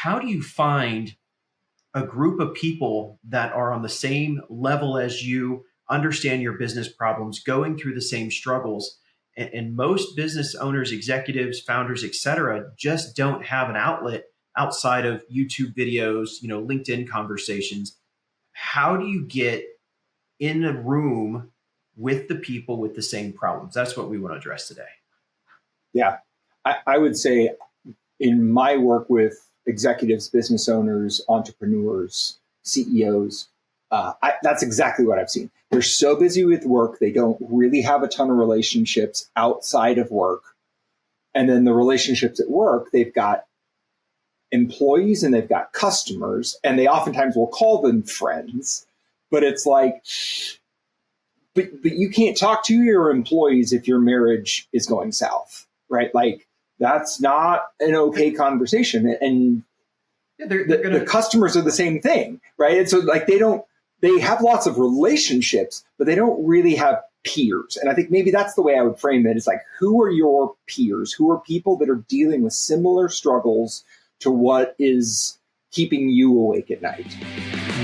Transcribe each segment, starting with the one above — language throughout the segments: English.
how do you find a group of people that are on the same level as you, understand your business problems, going through the same struggles? And most business owners, executives, founders, et cetera, just don't have an outlet outside of YouTube videos, LinkedIn conversations. How do you get in a room with the people with the same problems? That's what we want to address today. Yeah, I would say in my work with executives, business owners, entrepreneurs, CEOs, that's exactly what I've seen. They're so busy with work, they don't really have a ton of relationships outside of work. And then the relationships at work, they've got employees and they've got customers, and they oftentimes will call them friends. But it's like, but you can't talk to your employees if your marriage is going south, right? Like, that's not an okay conversation. And the customers are the same thing, right? And so like they have lots of relationships, but they don't really have peers. And I think maybe that's the way I would frame it. It's like, who are your peers? Who are people that are dealing with similar struggles to what is keeping you awake at night?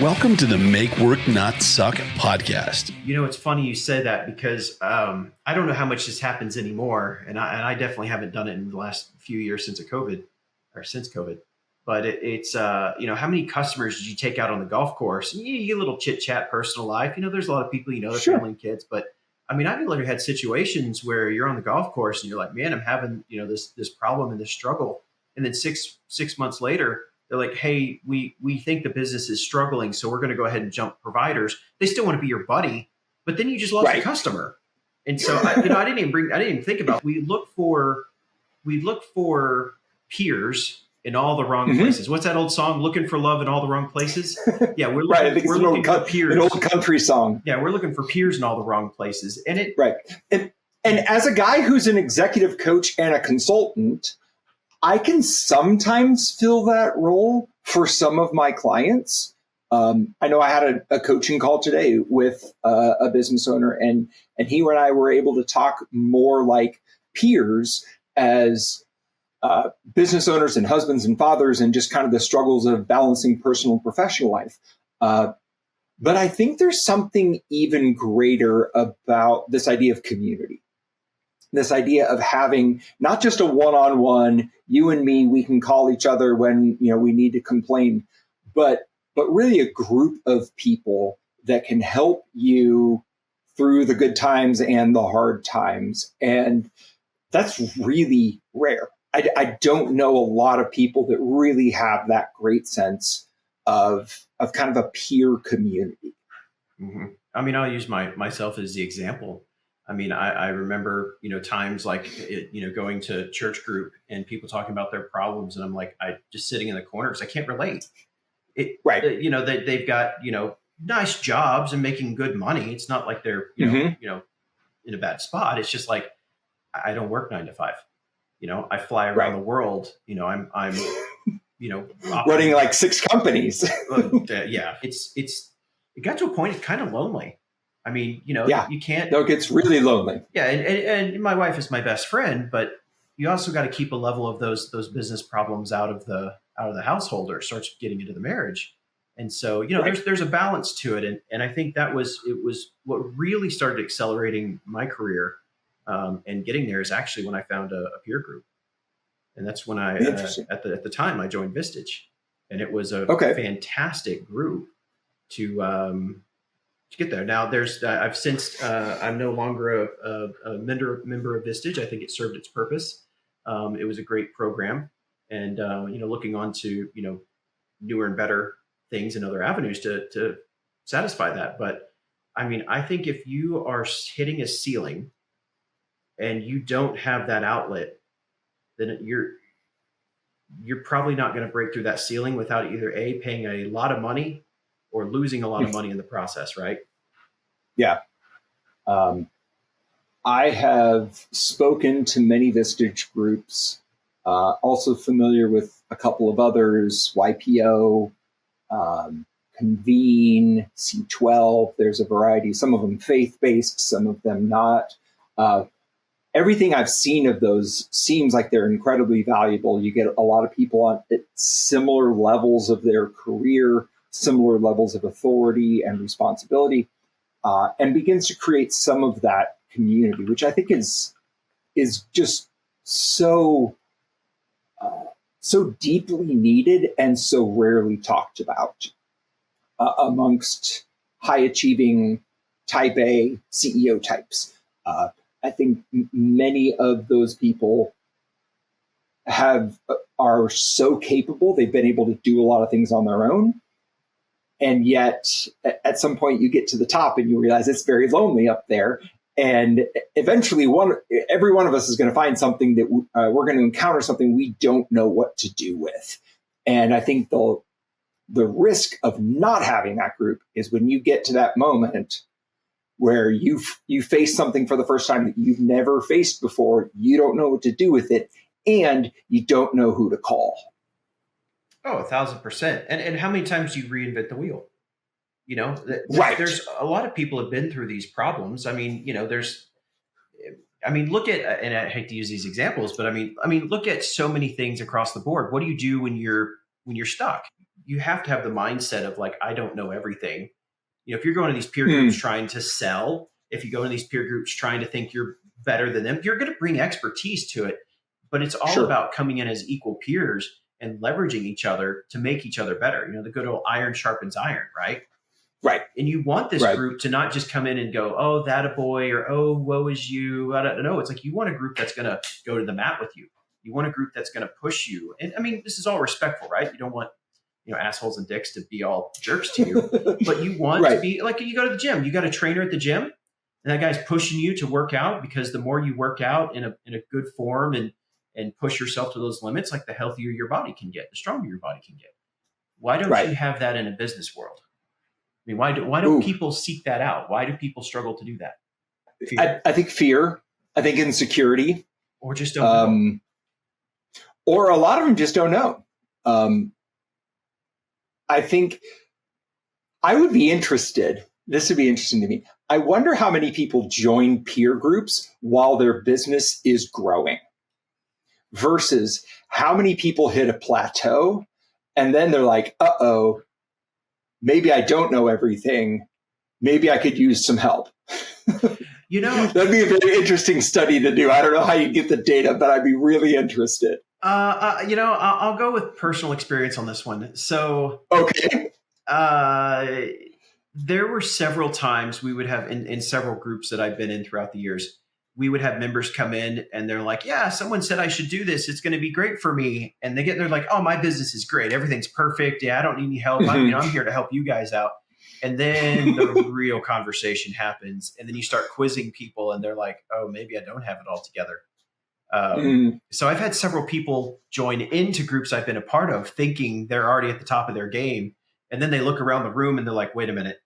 Welcome to the Make Work Not Suck podcast. It's funny you say that because I don't know how much this happens anymore. And I definitely haven't done it in the last few years since COVID. But it's how many customers did you take out on the golf course? And you get a little chit chat, personal life. There's a lot of people, their Sure. family and kids. But I've literally had situations where you're on the golf course and you're like, man, I'm having, this problem and this struggle. And then six months later, they're like, hey, we think the business is struggling, so we're going to go ahead and jump providers. They still want to be your buddy, but then you just lost a customer. And so I didn't even think about it. We look for peers in all the wrong places. What's that old song? Looking for love in all the wrong places. Yeah, we're looking for peers. An old country song. Yeah, we're looking for peers in all the wrong places. And as a guy who's an executive coach and a consultant, I can sometimes fill that role for some of my clients. I know I had a coaching call today with a business owner, and he and I were able to talk more like peers as business owners and husbands and fathers, and just kind of the struggles of balancing personal and professional life. But I think there's something even greater about this idea of community. This idea of having not just a one-on-one, you and me, we can call each other when we need to complain, but really a group of people that can help you through the good times and the hard times. And that's really rare. I don't know a lot of people that really have that great sense of kind of a peer community. Mm-hmm. I'll use myself as the example. I remember, times like, going to church group and people talking about their problems. And I'm like, I just sitting in the corner because I can't relate. They've got, nice jobs and making good money. It's not like they're, in a bad spot. It's just like, I don't work 9 to 5. I fly around the world. I'm running like 6 companies. Yeah. It got to a point, it's kind of lonely. You can't. No, it gets really lonely. Yeah, and my wife is my best friend, but you also got to keep a level of those business problems out of the household, or starts getting into the marriage. And so there's a balance to it, and I think it was what really started accelerating my career, and getting there is actually when I found a peer group, and that's when I at the time I joined Vistage, and it was a fantastic group to get there. Now I've since I'm no longer a member of Vistage. I think it served its purpose. It was a great program, and looking on to newer and better things and other avenues to satisfy that. But I think if you are hitting a ceiling and you don't have that outlet, then you're probably not going to break through that ceiling without either paying a lot of money or losing a lot of money in the process, right? Yeah. I have spoken to many Vistage groups, also familiar with a couple of others, YPO, Convene, C12. There's a variety, some of them faith-based, some of them not. everything I've seen of those seems like they're incredibly valuable. You get a lot of people on at similar levels of their career, similar levels of authority and responsibility, and begins to create some of that community, which I think is just so deeply needed and so rarely talked about amongst high achieving type A CEO types. I think many of those people are so capable. They've been able to do a lot of things on their own. And yet at some point you get to the top and you realize it's very lonely up there. And eventually every one of us is going to find something that we're going to encounter something we don't know what to do with. And I think the risk of not having that group is when you get to that moment where you face something for the first time that you've never faced before, you don't know what to do with it, and you don't know who to call. Oh, 1,000%. And how many times do you reinvent the wheel? Right. There's a lot of people have been through these problems. I mean, look at, and I hate to use these examples, but I mean, look at so many things across the board. What do you do when you're stuck? You have to have the mindset of like, I don't know everything. If you're going to these peer groups trying to sell, if you go to these peer groups trying to think you're better than them, you're going to bring expertise to it. But it's all about coming in as equal peers and leveraging each other to make each other better. The good old iron sharpens iron, right? Right. And you want this group to not just come in and go, oh, that a boy, or oh, woe is you. I don't know. It's like you want a group that's going to go to the mat with you. You want a group that's going to push you. And I mean, this is all respectful, right? You don't want assholes and dicks to be all jerks to you, but you want to be like, you go to the gym, you got a trainer at the gym and that guy's pushing you to work out, because the more you work out in a good form and push yourself to those limits, like the healthier your body can get, the stronger your body can get. Why don't you have that in a business world? I mean, why don't people seek that out? Why do people struggle to do that? I think fear, I think insecurity, or just don't know. Or a lot of them just don't know. I think I would be interested. This would be interesting to me. I wonder how many people join peer groups while their business is growing versus how many people hit a plateau and then they're like, uh-oh, maybe I don't know everything. Maybe I could use some help. That'd be a very interesting study to do. I don't know how you get the data, but I'd be really interested. I'll go with personal experience on this one. So, okay. There were several times we would have in several groups that I've been in throughout the years, we would have members come in and they're like, yeah, someone said I should do this. It's going to be great for me. And they're like, oh, my business is great. Everything's perfect. Yeah, I don't need any help. I'm here to help you guys out. And then the real conversation happens. And then you start quizzing people and they're like, oh, maybe I don't have it all together. So I've had several people join into groups I've been a part of thinking they're already at the top of their game. And then they look around the room and they're like, wait a minute,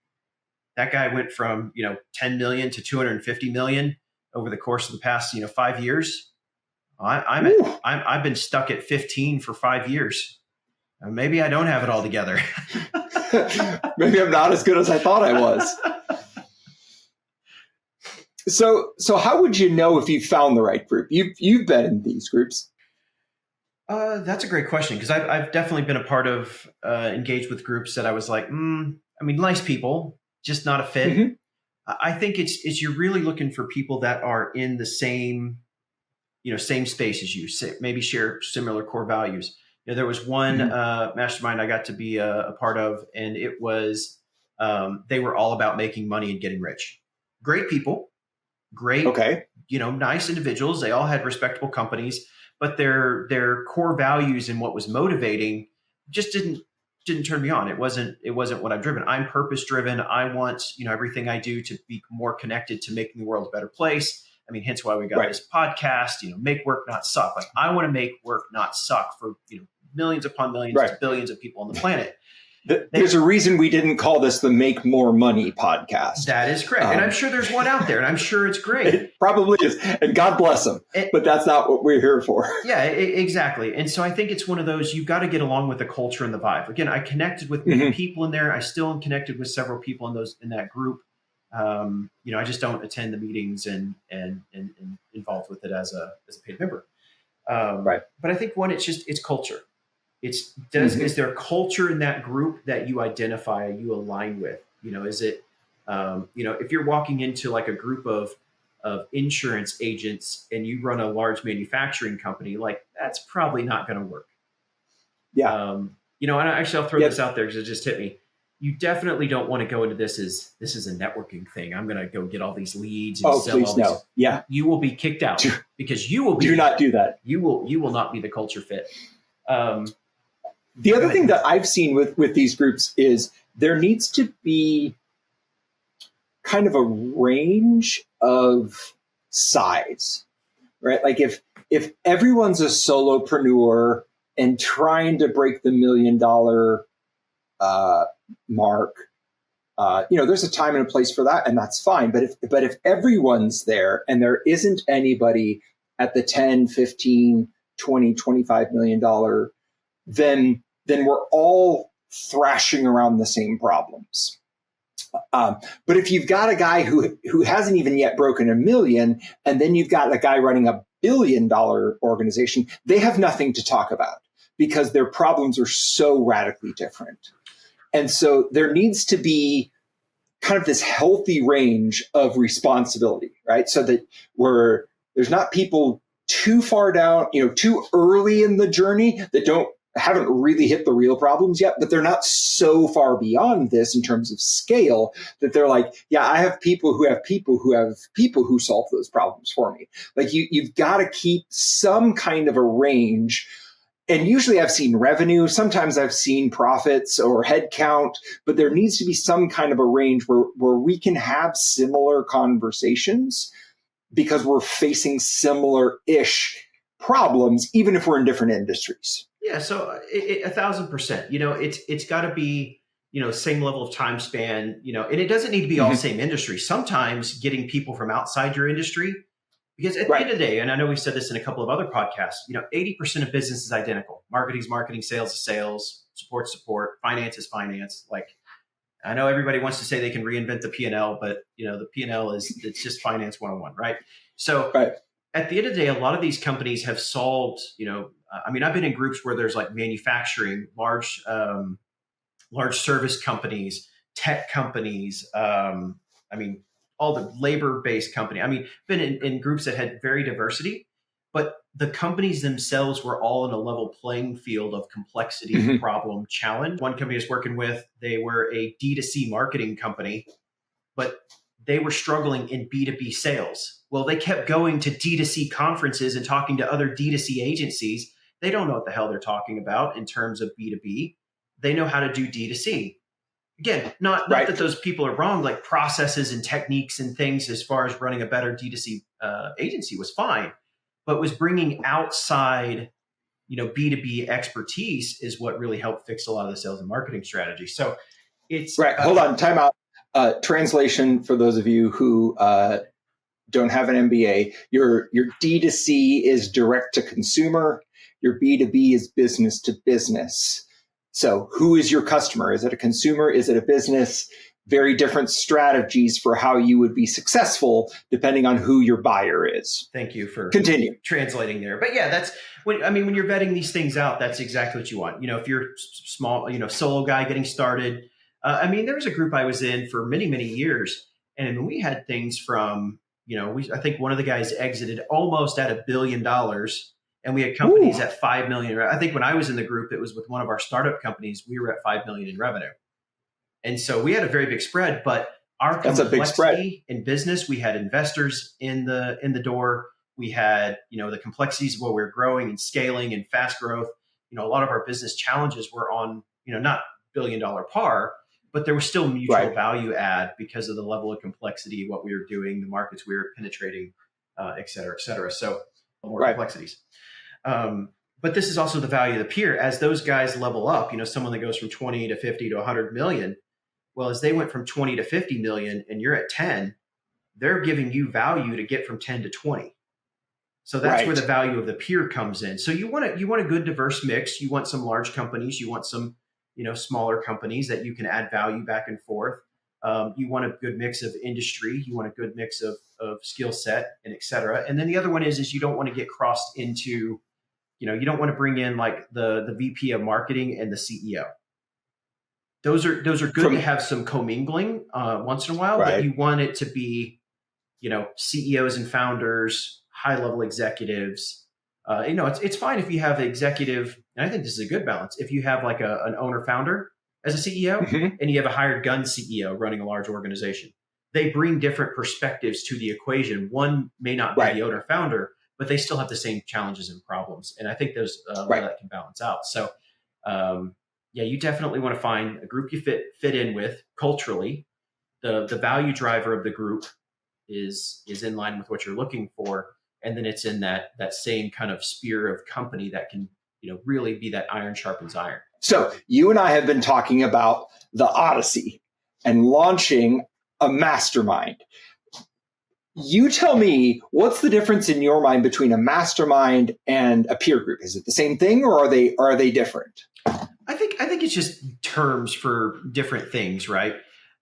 that guy went from, 10 million to 250 million over the course of the past, 5 years. I've been stuck at 15 for 5 years. Maybe I don't have it all together. Maybe I'm not as good as I thought I was. So how would you know if you found the right group? You've been in these groups. That's a great question, because I've definitely been a part of engaged with groups that I was like, nice people, just not a fit. Mm-hmm. I think it's you're really looking for people that are in the same space as you, maybe share similar core values. There was one mastermind I got to be a part of, and it was they were all about making money and getting rich. Great people, great, nice individuals. They all had respectable companies, but their core values and what was motivating just didn't turn me on. It wasn't what I'm driven. I'm purpose driven. I want, everything I do to be more connected to making the world a better place. I mean, hence why we got this podcast, make work not suck. Like, I want to make work not suck for, millions upon millions to billions of people on the planet. There's a reason we didn't call this the Make More Money podcast. That is correct. And I'm sure there's one out there, and I'm sure it's great. It probably is. And God bless them. But that's not what we're here for. Yeah, exactly. And so I think it's one of those, you've got to get along with the culture and the vibe. Again, I connected with many people in there. I still am connected with several people in that group. I just don't attend the meetings and involved with it as a paid member. Right. But I think it's culture. Mhm. Is there culture in that group that you identify, you align with? Is it, if you're walking into like a group of insurance agents and you run a large manufacturing company, like that's probably not going to work. Yeah. And actually I'll throw Yep. this out there because it just hit me. You definitely don't want to go into this as this is a networking thing. I'm going to go get all these leads and Oh, sell all please these. no. Yeah. You will be kicked out Do, because you will be. do not do that. You will not be the culture fit. The other thing that I've seen with these groups is there needs to be kind of a range of size, right? Like if everyone's a solopreneur and trying to break the $1 million mark, there's a time and a place for that, and that's fine. But if everyone's there and there isn't anybody at the 10, 15, 20, $25 million, then we're all thrashing around the same problems. But if you've got a guy who hasn't even yet broken $1 million, and then you've got a guy running $1 billion organization, they have nothing to talk about because their problems are so radically different. And so there needs to be kind of this healthy range of responsibility, right? So that there's not people too far down, too early in the journey that haven't really hit the real problems yet, but they're not so far beyond this in terms of scale that they're like, yeah, I have people who have people who have people who solve those problems for me. Like you've got to keep some kind of a range. And usually I've seen revenue, sometimes I've seen profits or headcount, but there needs to be some kind of a range where we can have similar conversations because we're facing similar-ish problems, even if we're in different industries. Yeah, so 1,000%. It's got to be same level of time span. And it doesn't need to be all same industry. Sometimes getting people from outside your industry, because at the end of the day, and I know we've said this in a couple of other podcasts, 80% of business is identical. Marketing is marketing, sales is sales, support, finance is finance. Like I know everybody wants to say they can reinvent the P&L, but the P&L it's just finance 101, right? So at the end of the day, a lot of these companies have solved, I've been in groups where there's like manufacturing, large service companies, tech companies, all the labor-based company. Been in groups that had very diversity, but the companies themselves were all in a level playing field of complexity, problem, challenge. One company I was working with, they were a D2C marketing company, but they were struggling in B2B sales. Well, they kept going to D2C conferences and talking to other D2C agencies. They don't know what the hell they're talking about in terms of B2B. They know how to do D2C. Again, not that those people are wrong, like processes and techniques and things as far as running a better D2C agency was fine, but was bringing outside, B2B expertise is what really helped fix a lot of the sales and marketing strategy. So it's right. Hold on, time out. Translation for those of you who don't have an MBA, your D2C is direct to consumer. Your B2B is business to business. So who is your customer? Is it a consumer? Is it a business? Very different strategies for how you would be successful depending on who your buyer is. Thank you for continue translating there. But yeah, that's when you're vetting these things out, that's exactly what you want. If you're small, solo guy getting started. There was a group I was in for many, many years, and we had things from, I think one of the guys exited almost at $1 billion. And we had companies at 5 million. I think when I was in the group, it was with one of our startup companies. We were at 5 million in revenue, and so we had a very big spread. But our complexity in business, we had investors in the door. We had the complexities of what we were growing and scaling and fast growth. A lot of our business challenges were on not $1 billion par, but there was still mutual value add because of the level of complexity of what we were doing, the markets we were penetrating, et cetera, et cetera. So more complexities. But this is also the value of the peer. As those guys level up, someone that goes from 20 to 50 to 100 million, well, as they went from 20 to 50 million and you're at 10, they're giving you value to get from 10 to 20. So that's where the value of the peer comes in. So you want a good diverse mix. You want some large companies, you want some, smaller companies that you can add value back and forth. You want a good mix of industry. You want a good mix of skill set and et cetera. And then the other one is you don't want to get crossed into, you don't want to bring in like the VP of marketing and the CEO. Those are good to have some commingling once in a while, but you want it to be, CEOs and founders, high level executives. It's fine if you have an executive, and I think this is a good balance. If you have like an owner founder as a CEO and you have a hired gun CEO running a large organization, they bring different perspectives to the equation. One may not be the owner founder, but they still have the same challenges and problems. And I think there's where that can balance out. So, you definitely want to find a group you fit in with culturally. The value driver of the group is in line with what you're looking for, and then it's in that same kind of sphere of company that can really be that iron sharpens iron. So you and I have been talking about the Odyssey and launching a mastermind. You tell me, what's the difference in your mind between a mastermind and a peer group? Is it the same thing, or are they different? I think it's just terms for different things, right?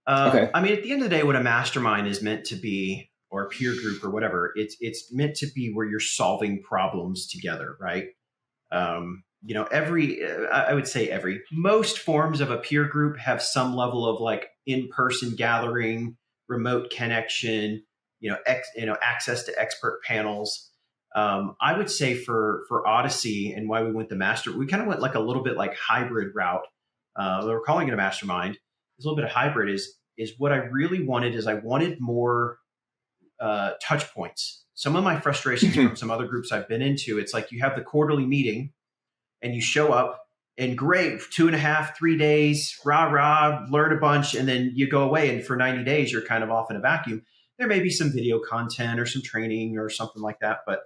I mean, at the end of the day, what a mastermind is meant to be, or a peer group or whatever, it's meant to be where you're solving problems together, right? I would say most forms of a peer group have some level of like in-person gathering, remote connection, access to expert panels. I would say for Odyssey and why we went we kind of went like a little bit like hybrid route. We're calling it a mastermind. It's a little bit of hybrid is what I really wanted is I wanted more touch points. Some of my frustrations from some other groups I've been into, it's like you have the quarterly meeting and you show up and great, 2.5, 3 days, rah, learn a bunch, and then you go away. And for 90 days, you're kind of off in a vacuum. There may be some video content or some training or something like that. But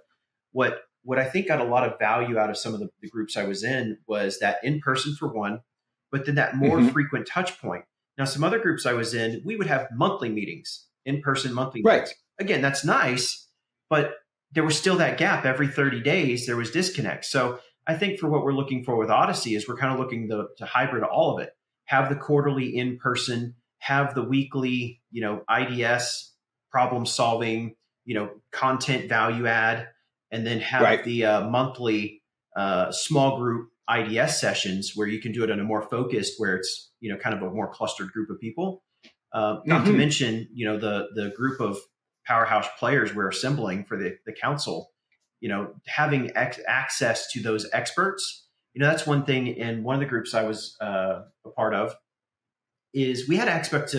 what I think got a lot of value out of some of the groups I was in was that in person for one, but then that more frequent touch point. Now, some other groups I was in, we would have monthly meetings, in-person monthly meetings. Again, that's nice, but there was still that gap every 30 days. There was disconnect. So I think for what we're looking for with Odyssey is we're kind of looking to hybrid all of it. Have the quarterly in-person, have the weekly, IDS problem solving, content value add, and then have the monthly small group IDS sessions where you can do it in a more focused, where it's, kind of a more clustered group of people. Not to mention, the group of powerhouse players we're assembling for the council, having access to those experts. That's one thing in one of the groups I was a part of is we had access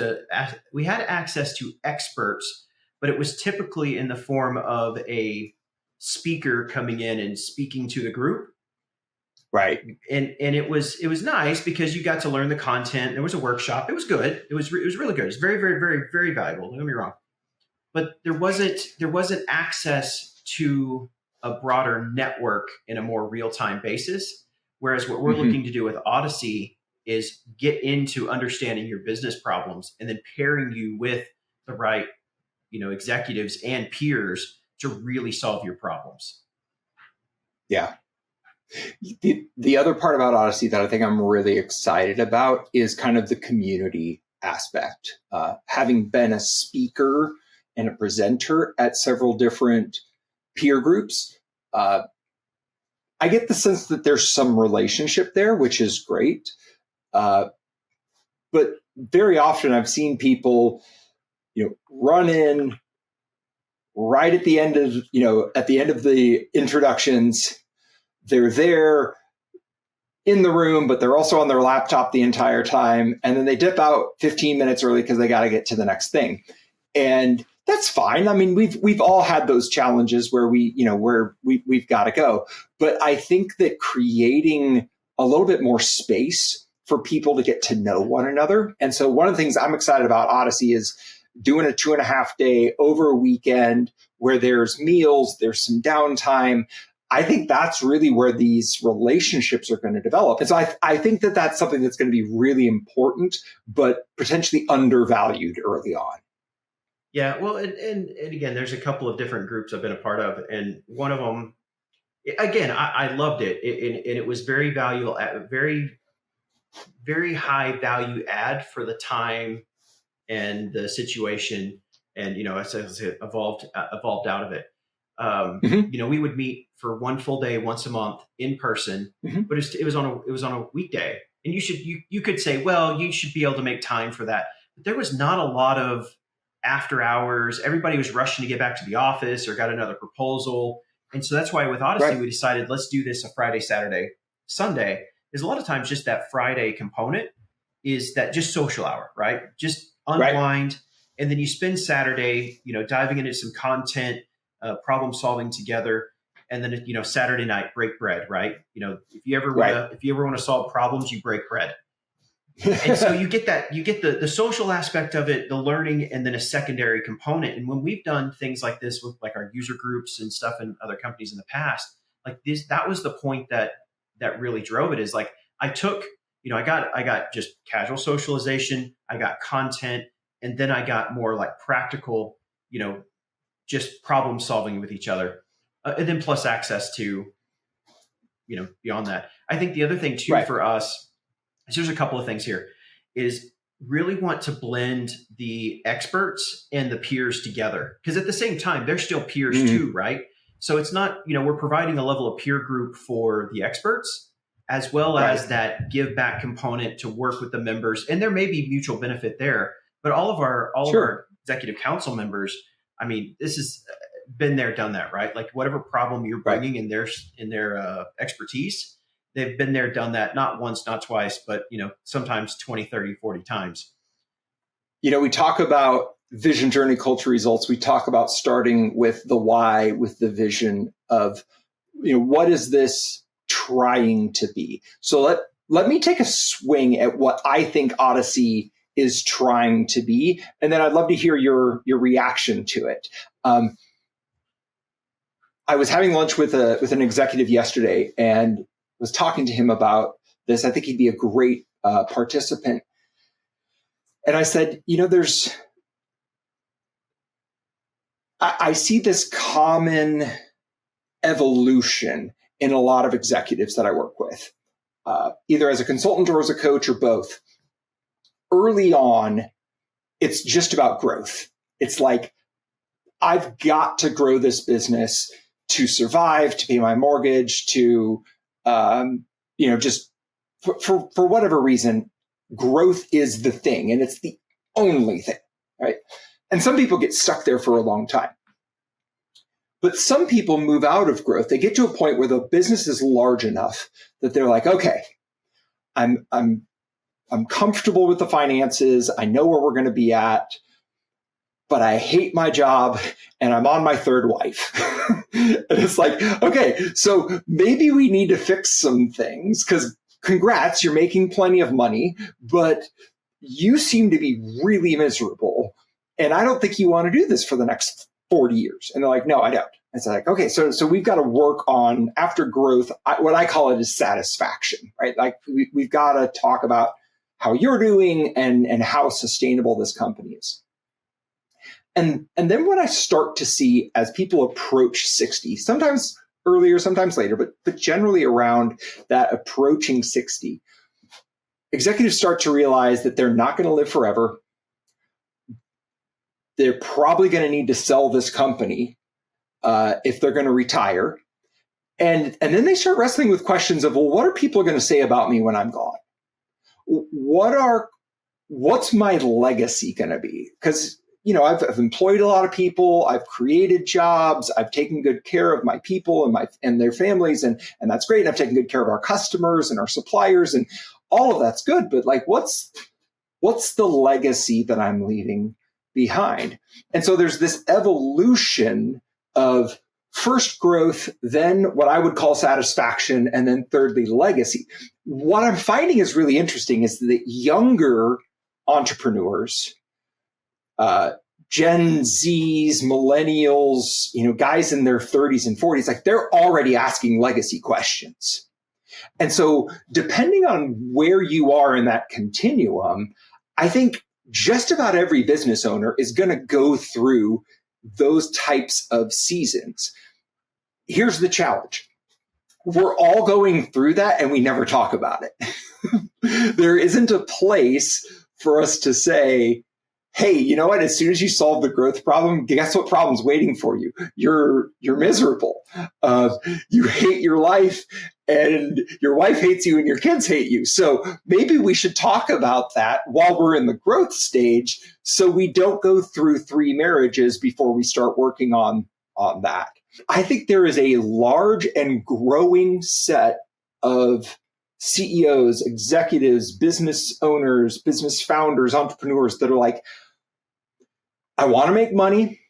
to experts, but it was typically in the form of a speaker coming in and speaking to the group. Right. And it was nice because you got to learn the content. There was a workshop. It was good. It was really good. It's very, very, very, very valuable. Don't get me wrong. But there wasn't access to a broader network in a more real-time basis. Whereas what we're looking to do with Odyssey is get into understanding your business problems and then pairing you with the right, executives and peers to really solve your problems. Yeah. The other part about Odyssey that I think I'm really excited about is kind of the community aspect. Having been a speaker and a presenter at several different peer groups, I get the sense that there's some relationship there, which is great. But very often I've seen people, run in right at the end of, at the end of the introductions. They're there in the room, but they're also on their laptop the entire time. And then they dip out 15 minutes early because they got to get to the next thing. And that's fine. I mean, we've all had those challenges where we've got to go. But I think that creating a little bit more space for people to get to know one another. And so one of the things I'm excited about Odyssey is doing a 2.5 day over a weekend where there's meals, there's some downtime. I think that's really where these relationships are going to develop. And so I think that that's something that's going to be really important, but potentially undervalued early on. Yeah, well, and again, there's a couple of different groups I've been a part of, and one of them, again, I loved it, and it was very valuable, very, very high value add for the time and the situation, and as it evolved out of it. Mhm. We would meet for one full day once a month in person, Mhm. but it was on a weekday, and you could say, well, you should be able to make time for that. But there was not a lot of after hours. Everybody was rushing to get back to the office or got another proposal, and so that's why with Odyssey Right. we decided, let's do this a Friday, Saturday, Sunday. Is a lot of times just that Friday component is that just social hour, right? Just Right. unwind, and then you spend Saturday, diving into some content, problem solving together, and then Saturday night break bread, right? Right. If you ever want to solve problems, you break bread, and so you get the social aspect of it, the learning, and then a secondary component. And when we've done things like this with like our user groups and stuff in other companies in the past, like this, that was the point that really drove it. Is like I took, I got just casual socialization, I got content, and then I got more like practical, just problem solving with each other, and then plus access to, beyond that. I think the other thing too Right. for us is there's a couple of things here. Is really want to blend the experts and the peers together, because at the same time they're still peers Mhm. too, right? So it's not, we're providing a level of peer group for the experts as well as Right. that give back component to work with the members, and there may be mutual benefit there. But all of Sure. our executive council members, I mean, this has been there, done that, right? Like whatever problem you're Right. bringing in their expertise, they've been there, done that, not once, not twice, but sometimes 20, 30, 40 times. We talk about vision, journey, culture, results. We talk about starting with the why, with the vision of, what is this trying to be? So let me take a swing at what I think Odyssey is trying to be, and then I'd love to hear your reaction to it. I was having lunch with an executive yesterday and was talking to him about this. I think he'd be a great participant. And I said, I see this common evolution in a lot of executives that I work with, either as a consultant or as a coach or both. Early on, it's just about growth. It's like, I've got to grow this business to survive, to pay my mortgage, to, just for whatever reason, growth is the thing, and it's the only thing, right? And some people get stuck there for a long time. But some people move out of growth. They get to a point where the business is large enough that they're like, okay, I'm comfortable with the finances. I know where we're going to be at, but I hate my job and I'm on my third wife. And it's like, okay, so maybe we need to fix some things, because congrats, you're making plenty of money, but you seem to be really miserable. And I don't think you want to do this for the next 40 years. And they're like, no, I don't. It's like, okay, so we've got to work on, after growth, what I call it is satisfaction, right? Like we've got to talk about how you're doing and how sustainable this company is. And then what I start to see as people approach 60, sometimes earlier, sometimes later, but generally around that approaching 60, executives start to realize that they're not going to live forever. They're probably going to need to sell this company if they're going to retire. And then they start wrestling with questions of, well, what are people going to say about me when I'm gone? What's my legacy going to be? Because I've employed a lot of people, I've created jobs, I've taken good care of my people and their families, and that's great. And I've taken good care of our customers and our suppliers, and all of that's good. But like, what's the legacy that I'm leaving behind? And so there's this evolution of first growth, then what I would call satisfaction, and then thirdly, legacy. What I'm finding is really interesting is that younger entrepreneurs, Gen Zs, millennials, guys in their 30s and 40s, like they're already asking legacy questions. And so depending on where you are in that continuum, I think just about every business owner is going to go through those types of seasons. Here's the challenge. We're all going through that and we never talk about it. There isn't a place for us to say, hey, you know what? As soon as you solve the growth problem, guess what problem's waiting for you? You're miserable. You hate your life, and your wife hates you, and your kids hate you. So maybe we should talk about that while we're in the growth stage, so we don't go through 3 marriages before we start working on that. I think there is a large and growing set of CEOs, executives, business owners, business founders, entrepreneurs that are like, I want to make money.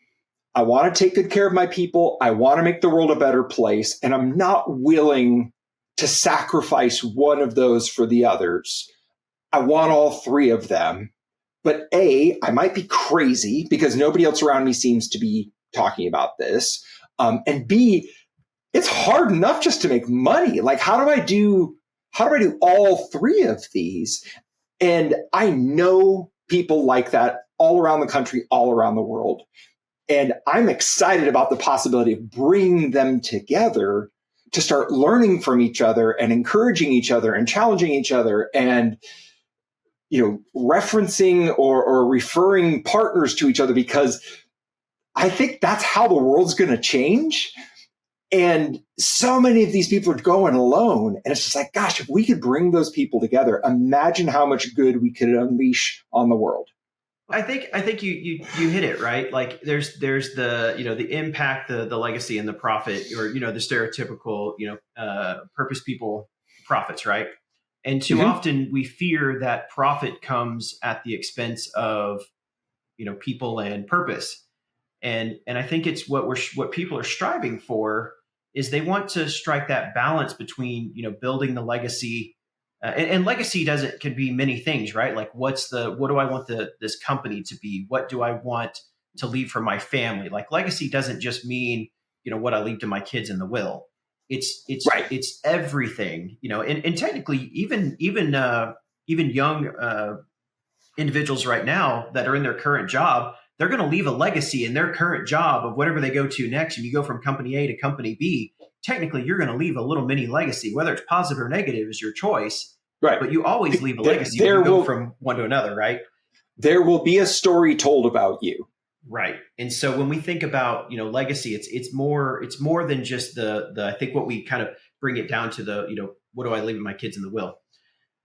I want to take good care of my people. I want to make the world a better place. And I'm not willing to sacrifice one of those for the others. I want all 3 of them. But A, I might be crazy because nobody else around me seems to be talking about this. And B, it's hard enough just to make money. Like, how do I do all 3 of these? And I know people like that all around the country, all around the world. And I'm excited about the possibility of bringing them together to start learning from each other and encouraging each other and challenging each other and, referencing or referring partners to each other, because I think that's how the world's going to change. And so many of these people are going alone. And it's just like, gosh, if we could bring those people together, imagine how much good we could unleash on the world. I think you hit it right. Like there's the the impact, the legacy, and the profit, or the stereotypical purpose people profits, right? And too often we fear that profit comes at the expense of people and purpose. And I think it's what people are striving for is they want to strike that balance between building the legacy. And legacy could be many things, right? Like what do I want this company to be? What do I want to leave for my family? Like legacy doesn't just mean, what I leave to my kids in the will. It's right. It's everything, and technically even young individuals right now that are in their current job, they're going to leave a legacy in their current job of whatever they go to next. And you go from company A to company B, technically you're going to leave a little mini legacy, whether it's positive or negative is your choice. Right. But you always leave a legacy when you go from one to another, right? There will be a story told about you. Right. And so when we think about, legacy, it's more than just the I think what we kind of bring it down to what do I leave my kids in the will?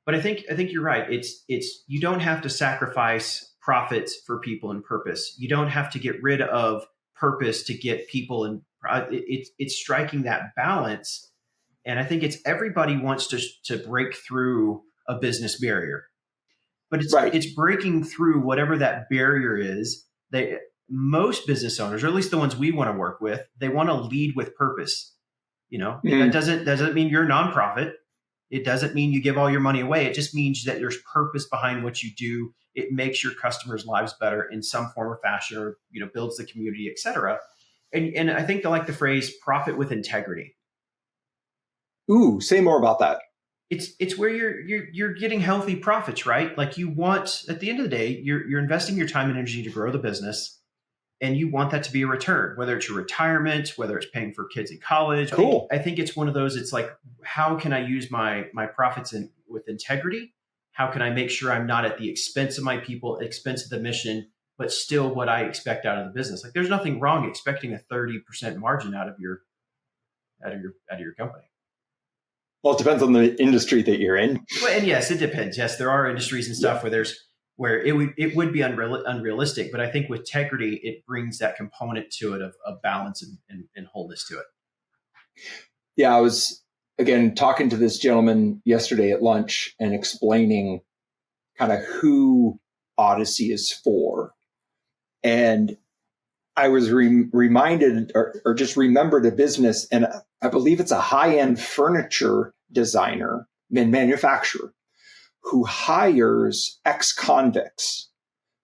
But I think you're right. It's you don't have to sacrifice profits for people and purpose. You don't have to get rid of purpose to get people, and it's striking that balance. And I think it's everybody wants to break through a business barrier, but it's breaking through whatever that barrier is. Most business owners, or at least the ones we want to work with, they want to lead with purpose. That doesn't mean you're a nonprofit. It doesn't mean you give all your money away. It just means that there's purpose behind what you do. It makes your customers' lives better in some form or fashion, or builds the community, et cetera. And I think they like the phrase "profit with integrity." Ooh, say more about that. It's where you're getting healthy profits, right? Like you want, at the end of the day, you're investing your time and energy to grow the business, and you want that to be a return, whether it's your retirement, whether it's paying for kids in college. Cool. I think it's one of those. It's like, how can I use my profits with integrity? How can I make sure I'm not at the expense of my people, expense of the mission, but still what I expect out of the business? Like there's nothing wrong expecting a 30% margin out of your company. Well, it depends on the industry that you're in. Well, and yes, it depends. Yes, there are industries and stuff where it would be unrealistic, but I think with integrity, it brings that component to it of balance and wholeness to it. Yeah, I was again talking to this gentleman yesterday at lunch and explaining kind of who Odyssey is for, and I was reminded or just remembered a business, and I believe it's a high-end furniture designer and manufacturer who hires ex-convicts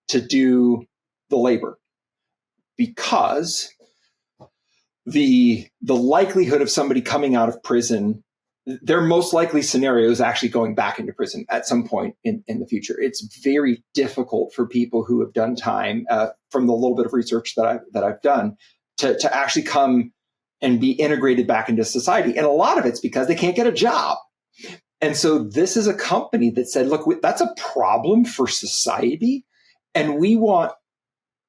to do the labor, because the likelihood of somebody coming out of prison, their most likely scenario is actually going back into prison at some point in the future. It's very difficult for people who have done time, from the little bit of research that I've done, to actually come and be integrated back into society. And a lot of it's because they can't get a job. And so this is a company that said, look, that's a problem for society. And we want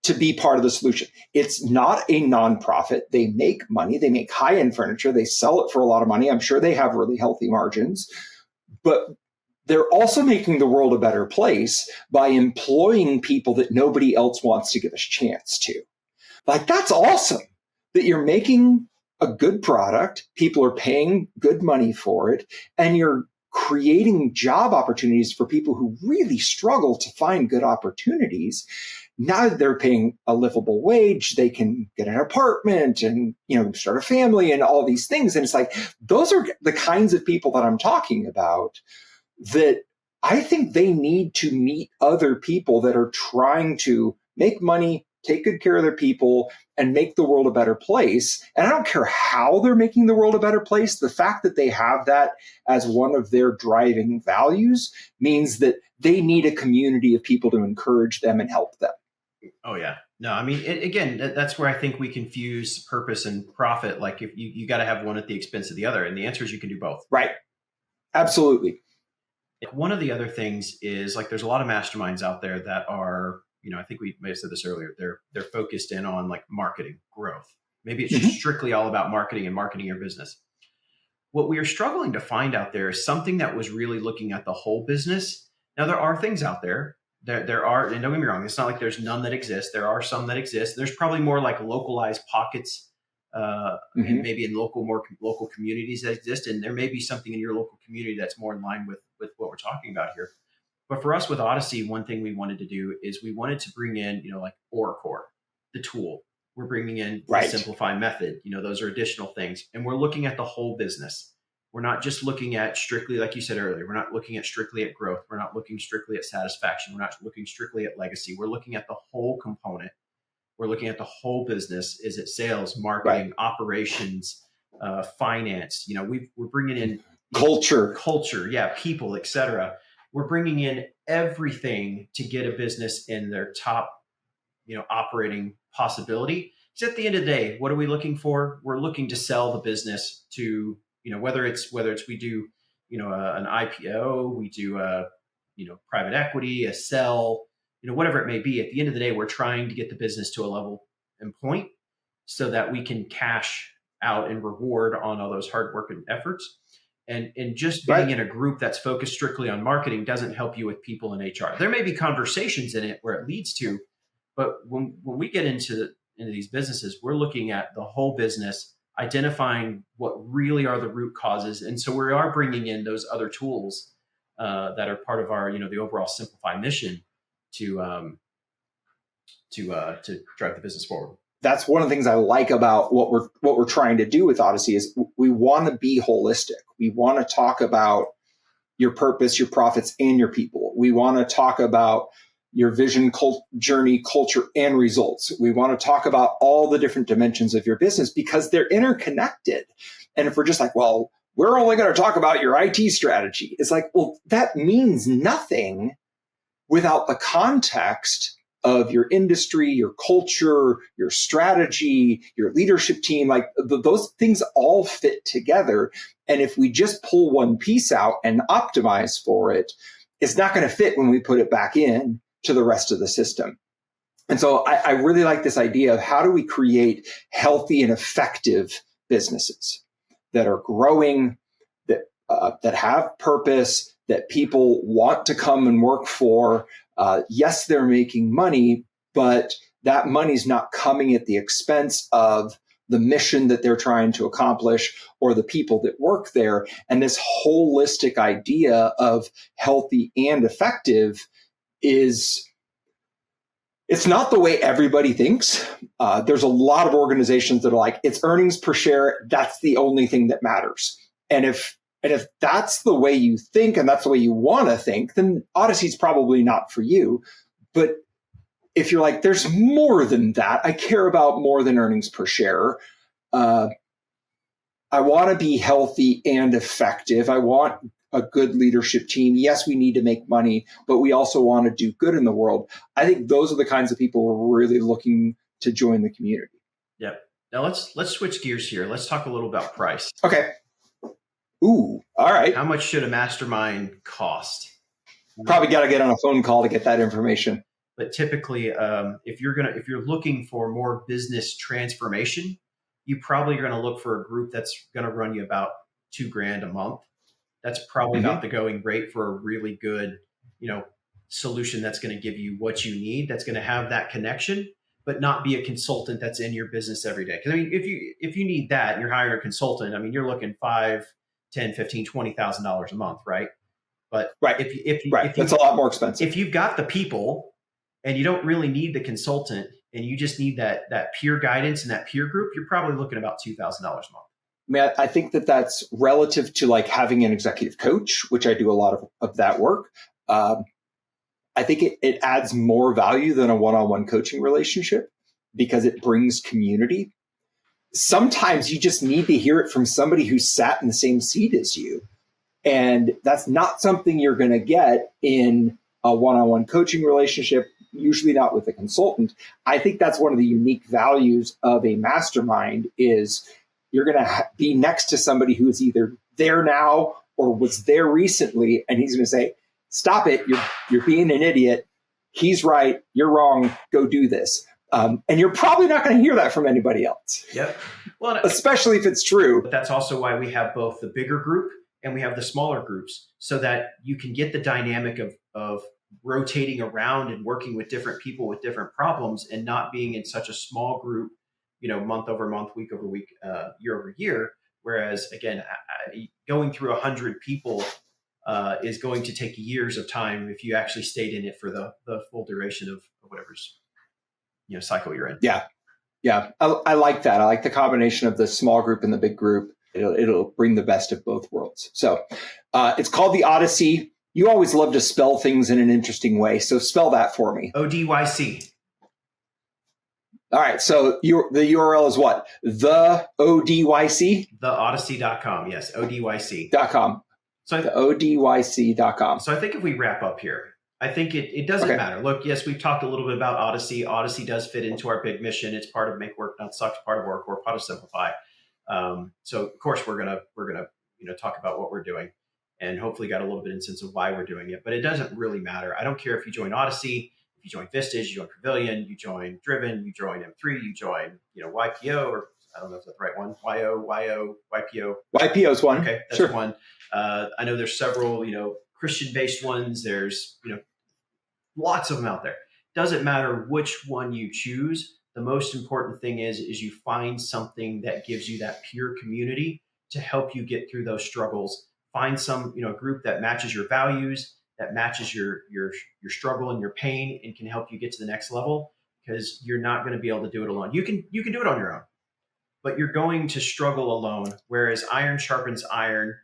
to be part of the solution. It's not a nonprofit. They make money. They make high-end furniture. They sell it for a lot of money. I'm sure they have really healthy margins. But they're also making the world a better place by employing people that nobody else wants to give a chance to. Like, that's awesome that you're making a good product. People are paying good money for it. And you're creating job opportunities for people who really struggle to find good opportunities. Now that they're paying a livable wage, they can get an apartment and, start a family and all these things. And it's like, those are the kinds of people that I'm talking about, that I think they need to meet other people that are trying to make money, take good care of their people, and make the world a better place. And I don't care how they're making the world a better place. The fact that they have that as one of their driving values means that they need a community of people to encourage them and help them. Oh, yeah. No, I mean, again, that's where I think we confuse purpose and profit. Like, if you got to have one at the expense of the other. And the answer is you can do both. Right. Absolutely. One of the other things is, like, there's a lot of masterminds out there that are, I think we may have said this earlier, they're focused in on like marketing growth. Maybe it's just strictly all about marketing and marketing your business. What we are struggling to find out there is something that was really looking at the whole business. Now, there are things out there. There are, and don't get me wrong, it's not like there's none that exist. There are some that exist. There's probably more like localized pockets, and maybe in more local communities that exist. And there may be something in your local community that's more in line with what we're talking about here. But for us with Odyssey, one thing we wanted to do is we wanted to bring in, like Oracle, the tool. We're bringing in the Simplify method. Those are additional things. And we're looking at the whole business. We're not just looking at strictly, like you said earlier, we're not looking at strictly at growth. We're not looking strictly at satisfaction. We're not looking strictly at legacy. We're looking at the whole component. We're looking at the whole business. Is it sales, marketing, operations, finance? We're bringing in culture, yeah, people, et cetera. We're bringing in everything to get a business in their top, operating possibility. Because at the end of the day, what are we looking for? We're looking to sell the business to, whether it's we do, an IPO, we do private equity, a sell, whatever it may be. At the end of the day, we're trying to get the business to a level and point so that we can cash out and reward on all those hard work and efforts. And just being in a group that's focused strictly on marketing doesn't help you with people in HR. There may be conversations in it where it leads to, but when we get into these businesses, we're looking at the whole business, identifying what really are the root causes. And so we are bringing in those other tools that are part of our, the overall Simplify mission to drive the business forward. That's one of the things I like about what we're trying to do with Odyssey is we want to be holistic. We want to talk about your purpose, your profits, and your people. We want to talk about your vision, journey, culture, and results. We want to talk about all the different dimensions of your business because they're interconnected. And if we're just like, well, we're only going to talk about your IT strategy, it's like, well, that means nothing without the context of your industry, your culture, your strategy, your leadership team. Like those things all fit together. And if we just pull one piece out and optimize for it, it's not going to fit when we put it back in to the rest of the system. And so I really like this idea of how do we create healthy and effective businesses that are growing, that have purpose, that people want to come and work for. Yes, they're making money, but that money's not coming at the expense of the mission that they're trying to accomplish or the people that work there. And this holistic idea of healthy and effective it's not the way everybody thinks. There's a lot of organizations that are like, it's earnings per share. That's the only thing that matters. And if that's the way you think and that's the way you want to think, then Odyssey's probably not for you. But if you're like, there's more than that, I care about more than earnings per share. I want to be healthy and effective. I want a good leadership team. Yes, we need to make money, but we also want to do good in the world. I think those are the kinds of people we're really looking to join the community. Yep. Now let's switch gears here. Let's talk a little about price. Okay. Ooh, all right. How much should a mastermind cost? Probably got to get on a phone call to get that information. But typically, if you're looking for more business transformation, you probably are going to look for a group that's going to run you about $2,000 a month. That's probably about the going rate for a really good, solution that's going to give you what you need. That's going to have that connection, but not be a consultant that's in your business every day. Because if you need that and you're hiring a consultant, you're looking $5,000, $10,000, $15,000, $20,000 a month, right? But if that's a lot more expensive. If you've got the people and you don't really need the consultant and you just need that peer guidance and that peer group, you're probably looking about $2,000 a month. I think that's relative to like having an executive coach, which I do a lot of that work. I think it adds more value than a one-on-one coaching relationship because it brings community. Sometimes you just need to hear it from somebody who sat in the same seat as you. And that's not something you're going to get in a one-on-one coaching relationship, usually not with a consultant. I think that's one of the unique values of a mastermind is you're going to be next to somebody who is either there now or was there recently, and he's going to say, stop it, you're being an idiot. He's right, you're wrong, go do this. And you're probably not going to hear that from anybody else. Yep. Well, especially if it's true. But that's also why we have both the bigger group and we have the smaller groups, so that you can get the dynamic of rotating around and working with different people with different problems and not being in such a small group, month over month, week over week, year over year. Whereas again, going through 100 people is going to take years of time if you actually stayed in it for the full duration of whatever's cycle you're in. Yeah. I like that. I like the combination of the small group and the big group. It'll bring the best of both worlds. So it's called the Odyssey. You always love to spell things in an interesting way. So spell that for me. ODYC. All right. So the URL is what? The ODYC? TheOdyssey.com. Yes. ODYC.com. So the ODYC.com. So I think if we wrap up here, I think it doesn't matter. Look, yes, we've talked a little bit about Odyssey. Odyssey does fit into our big mission. It's part of Make Work Not Suck, part of our core, part of Simplify. So of course we're gonna talk about what we're doing, and hopefully got a little bit of sense of why we're doing it. But it doesn't really matter. I don't care if you join Odyssey, if you join Vistage, you join Pavilion, you join Driven, you join M3, you join YPO, or I don't know if that's the right one. YPO. YPO's one. Okay, that's one. I know there's several, Christian-based ones. There's, lots of them out there. Doesn't matter which one you choose. The most important thing is you find something that gives you that peer community to help you get through those struggles. Find some, group that matches your values, that matches your struggle and your pain, and can help you get to the next level, because you're not going to be able to do it alone. You can do it on your own, but you're going to struggle alone. Whereas iron sharpens iron.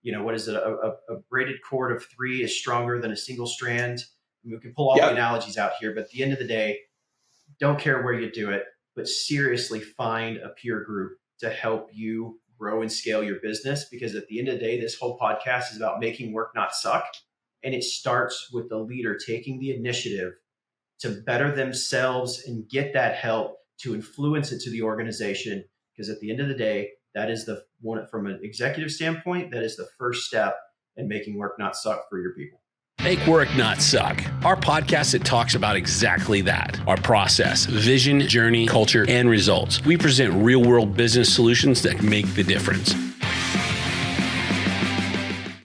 What is it? A braided cord of 3 is stronger than a single strand. We can pull all the analogies out here, but at the end of the day, don't care where you do it, but seriously find a peer group to help you grow and scale your business. Because at the end of the day, this whole podcast is about making work not suck. And it starts with the leader taking the initiative to better themselves and get that help to influence it to the organization. Because at the end of the day, that is the one, from an executive standpoint, that is the first step in making work not suck for your people. Make Work Not Suck. Our podcast that talks about exactly that. Our process, vision, journey, culture, and results. We present real-world business solutions that make the difference.